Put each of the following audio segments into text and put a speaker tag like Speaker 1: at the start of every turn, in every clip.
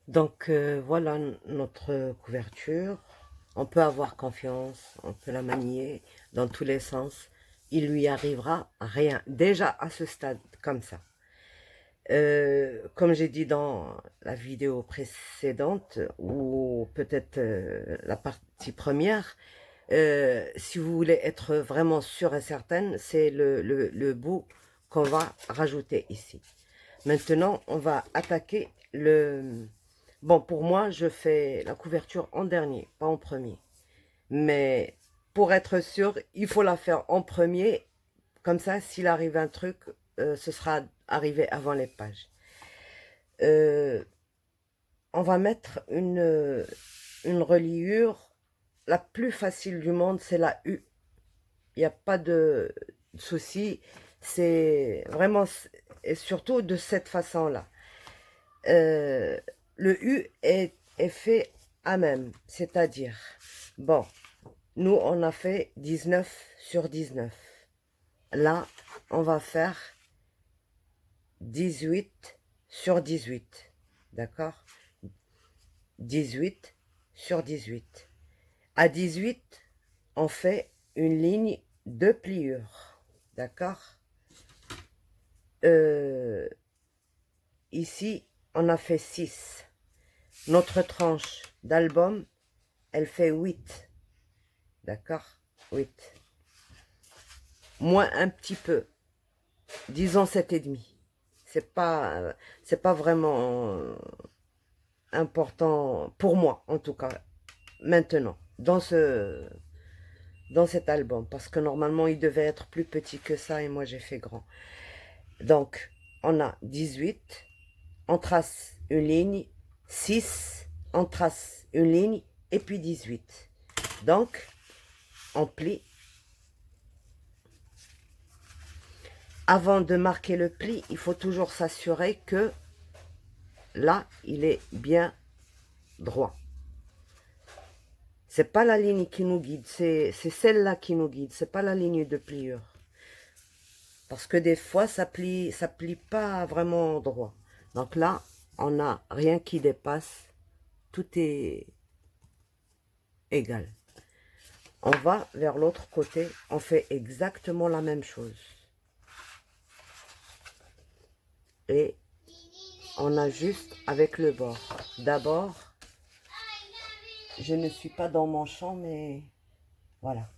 Speaker 1: Donc voilà notre couverture. On peut avoir confiance, on peut la manier dans tous les sens. Il lui arrivera rien, déjà à ce stade comme ça. Comme j'ai dit dans la vidéo précédente, ou peut-être la partie première, si vous voulez être vraiment sûr et certaine, c'est le bout qu'on va rajouter ici. Maintenant, on va attaquer le... Bon, pour moi, je fais la couverture en dernier, pas en premier. Mais pour être sûr, il faut la faire en premier. Comme ça, s'il arrive un truc, ce sera arrivé avant les pages. Euh, on va mettre une reliure. La plus facile du monde, c'est la U. Il n'y a pas de souci. C'est vraiment... Et surtout de cette façon-là. Euh, le U est fait à même, c'est-à-dire, bon, nous on a fait 19 sur 19. Là, on va faire 18 sur 18. D'accord? 18 sur 18. À 18, on fait une ligne de pliure. D'accord? Ici, on a fait 6. Notre tranche d'album, elle fait 8. D'accord? 8. Moins un petit peu. Disons 7,5. C'est pas vraiment important pour moi, en tout cas, maintenant, dans cet album. Parce que normalement, il devait être plus petit que ça et moi, j'ai fait grand. Donc, on a 18. On trace une ligne. 6. On trace une ligne. Et puis 18. Donc, on plie. Avant de marquer le pli, il faut toujours s'assurer que là, il est bien droit. C'est pas la ligne qui nous guide, c'est celle-là qui nous guide, c'est pas la ligne de pliure. Parce que des fois, ça plie pas vraiment droit. Donc là, on n'a rien qui dépasse, tout est égal. On va vers l'autre côté, on fait exactement la même chose. Et on ajuste avec le bord. D'abord, je ne suis pas dans mon champ, mais voilà.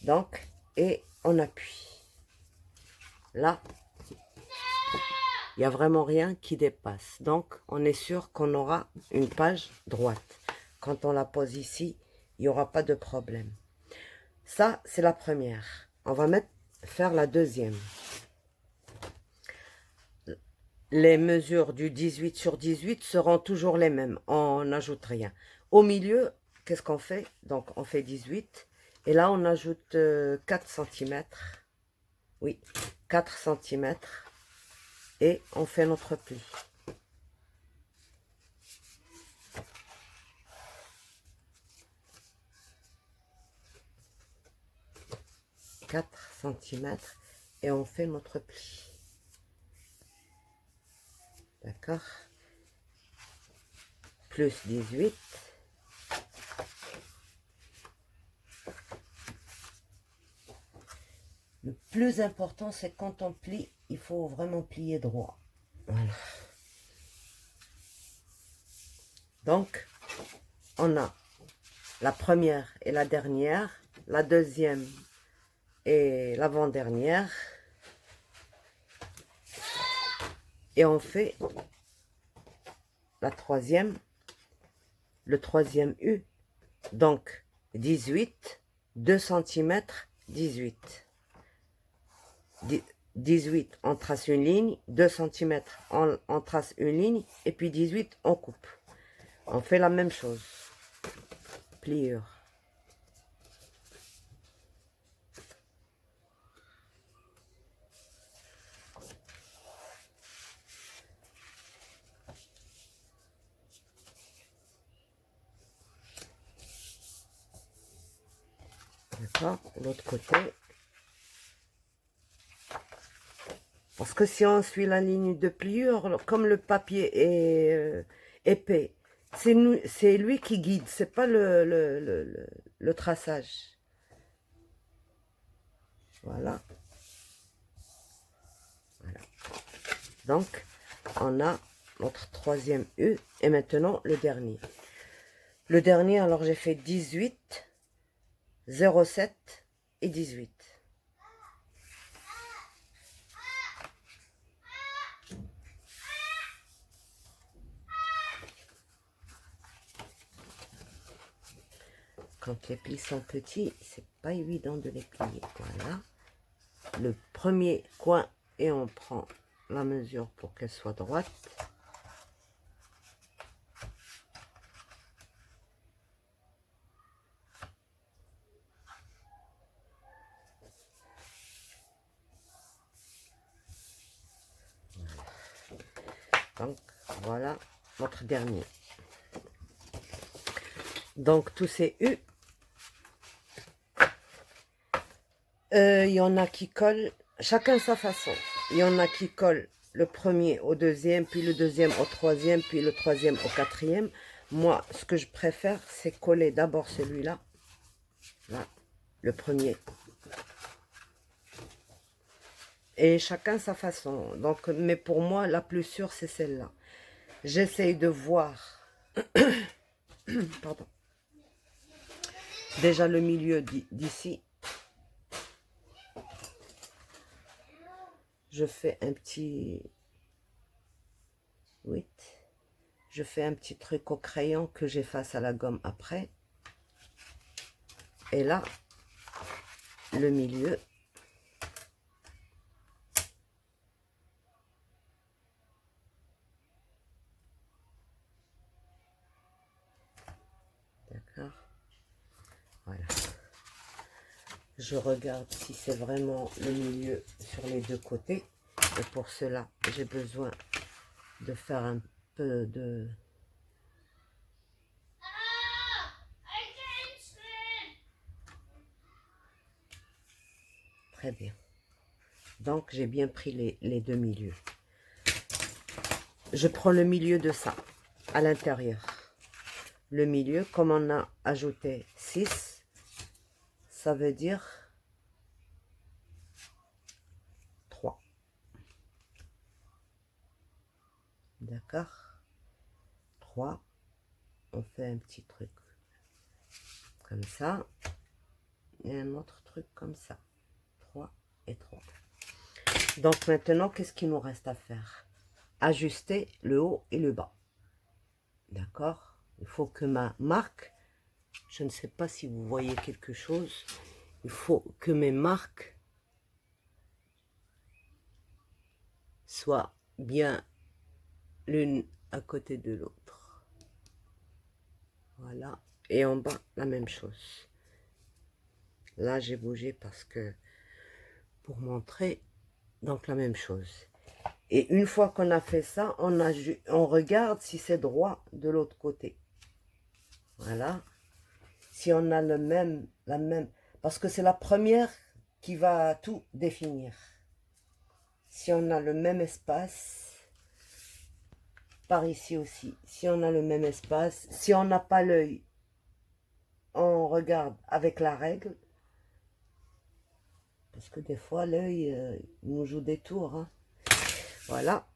Speaker 1: Donc, et on appuie. Là, il n'y a vraiment rien qui dépasse. Donc, on est sûr qu'on aura une page droite. Quand on la pose ici, il n'y aura pas de problème. Ça, c'est la première. On va faire la deuxième. Les mesures du 18 sur 18 seront toujours les mêmes. On n'ajoute rien. Au milieu, qu'est-ce qu'on fait? Donc, on fait 18. Et là, on ajoute 4 cm. Oui, 4 cm. Et on fait notre pli. Centimètres et on fait notre pli. D'accord? Plus 18. Le plus important, c'est quand on plie, il faut vraiment plier droit. Voilà. Donc, on a la première et la dernière, la deuxième et l'avant-dernière. Et on fait la troisième, le troisième U. Donc, 18, 2 cm, 18. 18, on trace une ligne, 2 cm, on trace une ligne, et puis 18, on coupe. On fait la même chose. Pliure. D'accord? L'autre côté. Parce que si on suit la ligne de pliure, comme le papier épais. C'est lui qui guide, c'est pas le traçage. Voilà. Voilà. Donc, on a notre troisième U. Et maintenant, le dernier. Le dernier, alors j'ai fait 18, 07 et 18. Quand les plis sont petits, c'est pas évident de les plier. Voilà. Le premier coin et on prend la mesure pour qu'elle soit droite. Donc voilà notre dernier. Donc tous ces U, il y en a qui collent, chacun sa façon. Il y en a qui collent le premier au deuxième, puis le deuxième au troisième, puis le troisième au quatrième. Moi, ce que je préfère, c'est coller d'abord celui-là, là, le premier. Et chacun sa façon. Donc, mais pour moi, la plus sûre, c'est celle-là. J'essaye de voir, pardon, déjà le milieu d'ici. Je fais un petit 8. Je fais un petit truc au crayon que j'efface à la gomme après. Et là, le milieu. D'accord. Voilà. Je regarde si c'est vraiment le milieu sur les deux côtés. Et pour cela, j'ai besoin de faire un peu de... Très bien. Donc, j'ai bien pris les deux milieux. Je prends le milieu de ça, à l'intérieur. Le milieu, comme on a ajouté 6, ça veut dire 3. D'accord? 3. On fait un petit truc comme ça. Et un autre truc comme ça. 3 et 3. Donc maintenant, qu'est-ce qu'il nous reste à faire? Ajuster le haut et le bas. D'accord? Il faut que ma marque, je ne sais pas si vous voyez quelque chose, il faut que mes marques soient bien l'une à côté de l'autre. Voilà. Et en bas, la même chose. Là, j'ai bougé parce que pour montrer, donc la même chose. Et une fois qu'on a fait ça, on regarde si c'est droit de l'autre côté. Voilà. Si on a la même, parce que c'est la première qui va tout définir. Si on a le même espace, par ici aussi, si on a le même espace, si on n'a pas l'œil, on regarde avec la règle, parce que des fois l'œil nous joue des tours, hein. Voilà.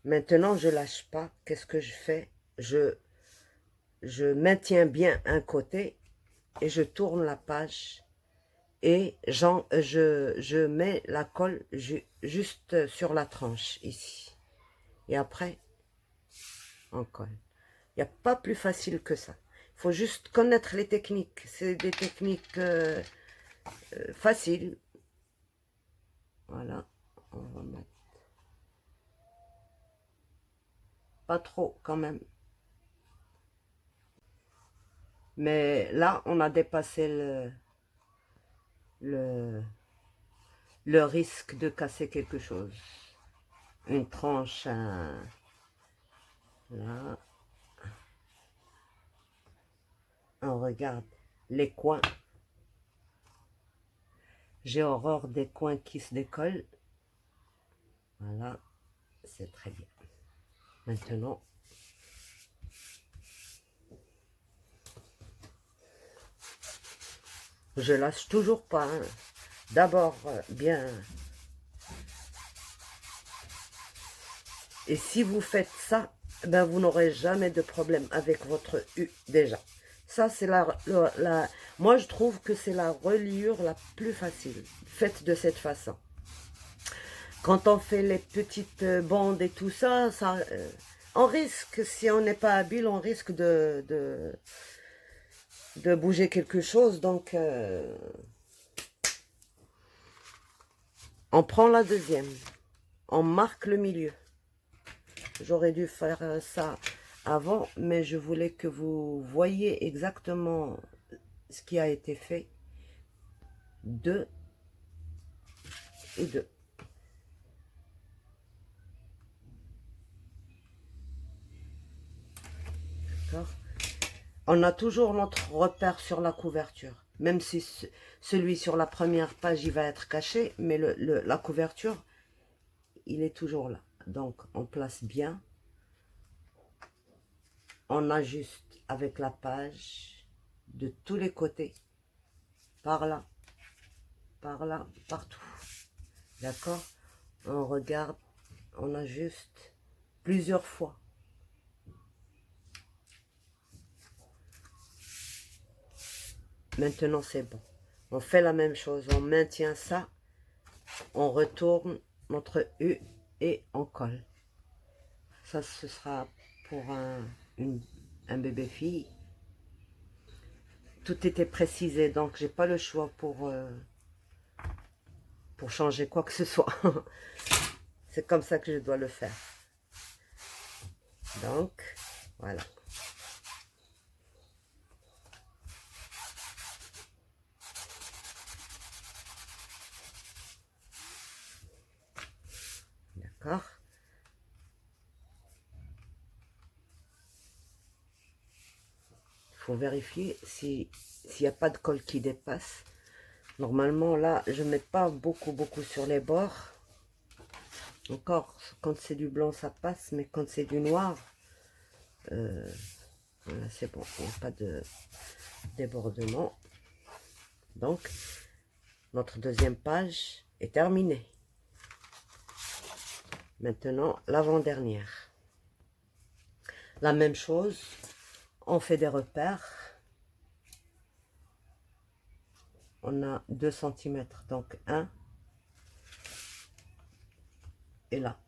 Speaker 1: Maintenant, je lâche pas. Qu'est-ce que je fais? Je maintiens bien un côté et je tourne la page et je mets la colle juste sur la tranche ici. Et après, on colle. Il n'y a pas plus facile que ça. Il faut juste connaître les techniques. C'est des techniques faciles. Voilà. On va mettre. Pas trop quand même. Mais là, on a dépassé le risque de casser quelque chose. Une tranche, là. On regarde les coins. J'ai horreur des coins qui se décollent. Voilà, c'est très bien. Maintenant, Je lâche toujours pas, hein. D'abord, bien. Et si vous faites ça, ben vous n'aurez jamais de problème avec votre U déjà. Ça, c'est moi, je trouve que c'est la reliure la plus facile, faite de cette façon. Quand on fait les petites bandes et tout ça, on risque, si on n'est pas habile, on risque de bouger quelque chose. Donc, on prend la deuxième, on marque le milieu. J'aurais dû faire ça avant, mais je voulais que vous voyiez exactement ce qui a été fait. 2 et 2. D'accord. On a toujours notre repère sur la couverture. Même si celui sur la première page, il va être caché, mais la couverture, il est toujours là. Donc, on place bien. On ajuste avec la page de tous les côtés. Par là, partout. D'accord? On regarde, on ajuste plusieurs fois. Maintenant, c'est bon. On fait la même chose. On maintient ça. On retourne notre U et on colle. Ça, ce sera pour un bébé fille. Tout était précisé, donc j'ai pas le choix pour changer quoi que ce soit. C'est comme ça que je dois le faire. Donc, voilà. D'accord. Il faut vérifier s'il n'y a pas de colle qui dépasse. Normalement, là, je ne mets pas beaucoup sur les bords. Encore, quand c'est du blanc, ça passe, mais quand c'est du noir, voilà, c'est bon, il n'y a pas de débordement. Donc, notre deuxième page est terminée. Maintenant, l'avant-dernière. La même chose, on fait des repères. On a 2 cm, donc 1. Et là,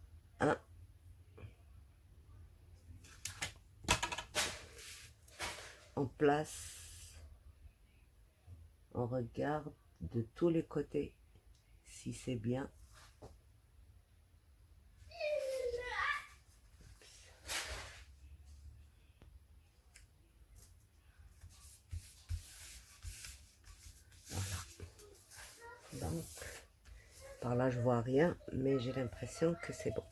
Speaker 1: 1. On place, on regarde de tous les côtés si c'est bien. Voilà. Donc, par là je vois rien, mais j'ai l'impression que c'est bon.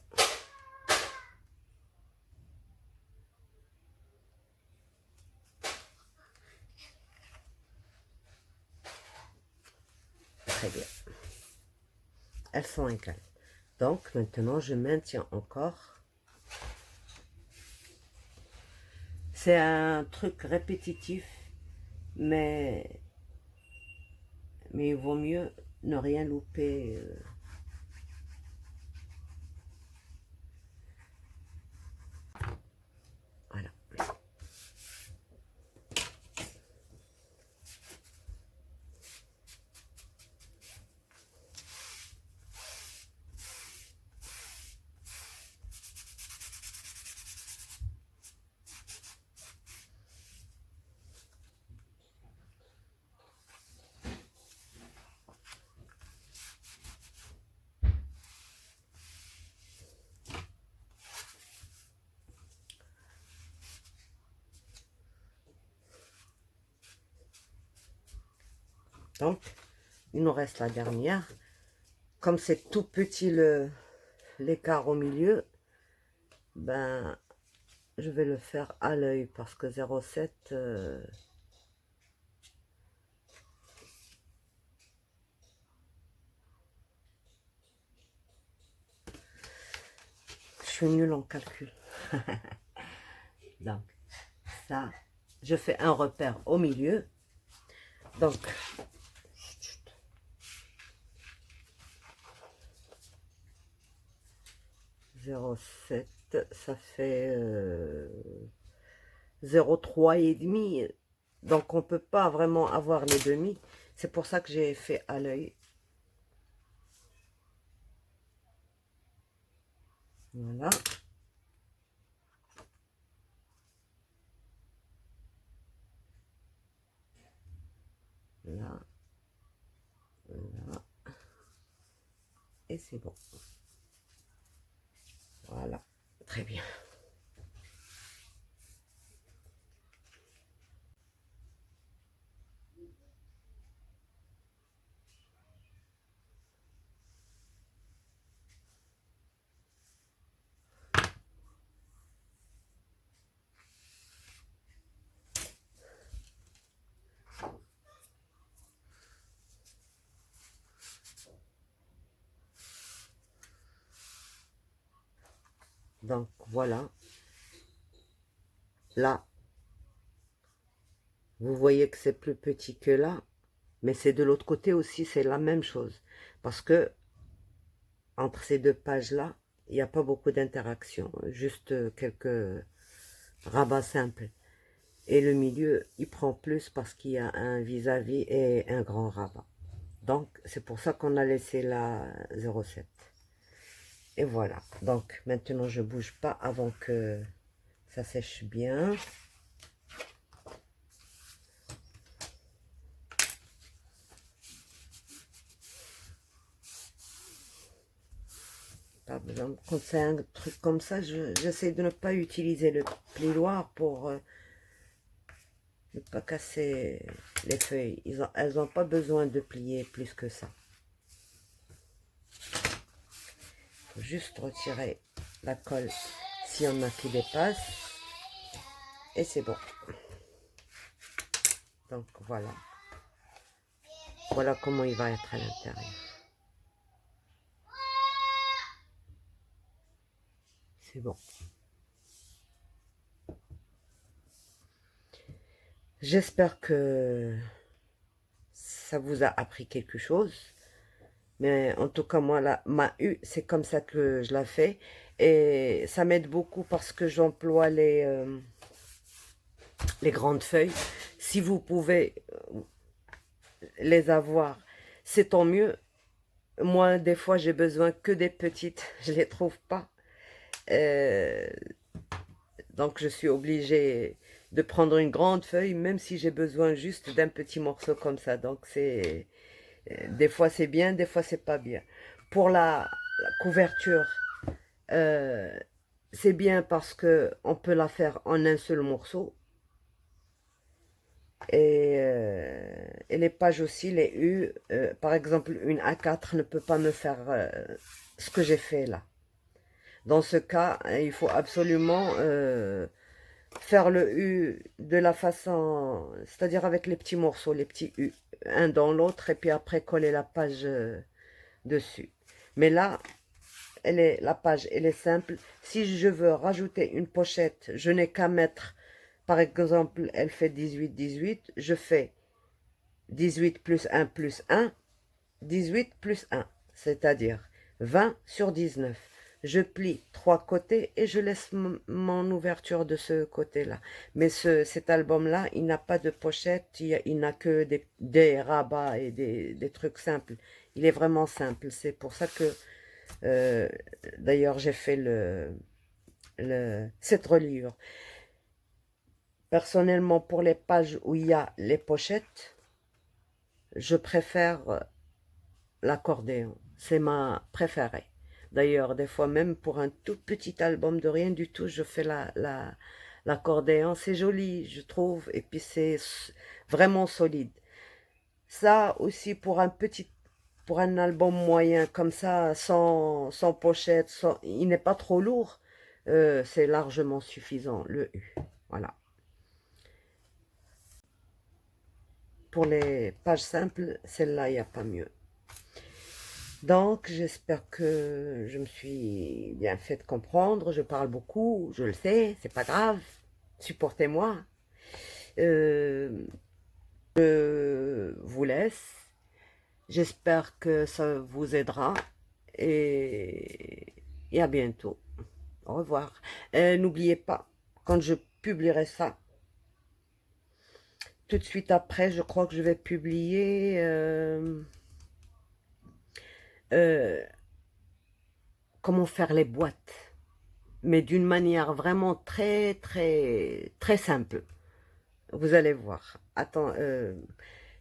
Speaker 1: Très bien. Elles sont égales. Donc maintenant je maintiens encore. C'est un truc répétitif, mais il vaut mieux ne rien louper. Voilà. Donc, il nous reste la dernière. Comme c'est tout petit l'écart au milieu, ben, je vais le faire à l'œil parce que 0,7... je suis nulle en calcul. Donc, ça, je fais un repère au milieu. Donc, 0,7, ça fait 0,3 et demi. Donc on peut pas vraiment avoir les demi. C'est pour ça que j'ai fait à l'œil. Voilà. Là, là. Et c'est bon. Voilà. Très bien. Donc voilà. Là, vous voyez que c'est plus petit que là. Mais c'est de l'autre côté aussi, c'est la même chose. Parce que entre ces deux pages-là, il n'y a pas beaucoup d'interaction. Juste quelques rabats simples. Et le milieu, il prend plus parce qu'il y a un vis-à-vis et un grand rabat. Donc, c'est pour ça qu'on a laissé la 0,7. Et voilà. Donc, maintenant, je bouge pas avant que ça sèche bien. Pas besoin. Quand c'est un truc comme ça, j'essaie de ne pas utiliser le plioir pour ne pas casser les feuilles. Elles n'ont pas besoin de plier plus que ça. Faut juste retirer la colle s'il y en a qui dépassent. Et c'est bon. Donc voilà. Voilà comment il va être à l'intérieur. C'est bon. J'espère que ça vous a appris quelque chose. Mais en tout cas, moi, ma U, c'est comme ça que je la fais. Et ça m'aide beaucoup parce que j'emploie les grandes feuilles. Si vous pouvez les avoir, c'est tant mieux. Moi, des fois, j'ai besoin que des petites. Je ne les trouve pas. Donc, je suis obligée de prendre une grande feuille, même si j'ai besoin juste d'un petit morceau comme ça. Donc, c'est... Des fois, c'est bien, des fois, c'est pas bien. Pour la couverture, c'est bien parce que on peut la faire en un seul morceau. Et les pages aussi, les U, par exemple, une A4 ne peut pas me faire ce que j'ai fait là. Dans ce cas, il faut absolument faire le U de la façon, c'est-à-dire avec les petits morceaux, les petits U, un dans l'autre, et puis après coller la page dessus. Mais là, la page, elle est simple. Si je veux rajouter une pochette, je n'ai qu'à mettre, par exemple, elle fait 18, 18, je fais 18 plus 1 plus 1, 18 plus 1, c'est-à-dire 20 sur 19. Je plie 3 côtés et je laisse mon ouverture de ce côté-là. Mais cet album-là, il n'a pas de pochette, il n'a que des rabats et des trucs simples. Il est vraiment simple. C'est pour ça que, d'ailleurs, j'ai fait cette reliure. Personnellement, pour les pages où il y a les pochettes, je préfère l'accordéon. C'est ma préférée. D'ailleurs, des fois même pour un tout petit album de rien du tout, je fais l'accordéon. C'est joli, je trouve, et puis c'est vraiment solide. Ça aussi pour un album moyen comme ça, sans pochette, il n'est pas trop lourd, c'est largement suffisant, le U. Voilà. Pour les pages simples, celle-là, il n'y a pas mieux. Donc, j'espère que je me suis bien fait comprendre. Je parle beaucoup, je le sais, c'est pas grave. Supportez-moi. Je vous laisse. J'espère que ça vous aidera et à bientôt. Au revoir. N'oubliez pas, quand je publierai ça, tout de suite après, je crois que je vais publier euh, comment faire les boîtes, mais d'une manière vraiment très, très, très simple. Vous allez voir. Attends,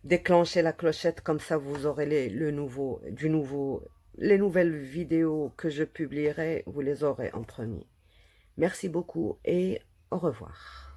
Speaker 1: déclenchez la clochette, comme ça vous aurez les nouvelles vidéos que je publierai, vous les aurez en premier. Merci beaucoup et au revoir.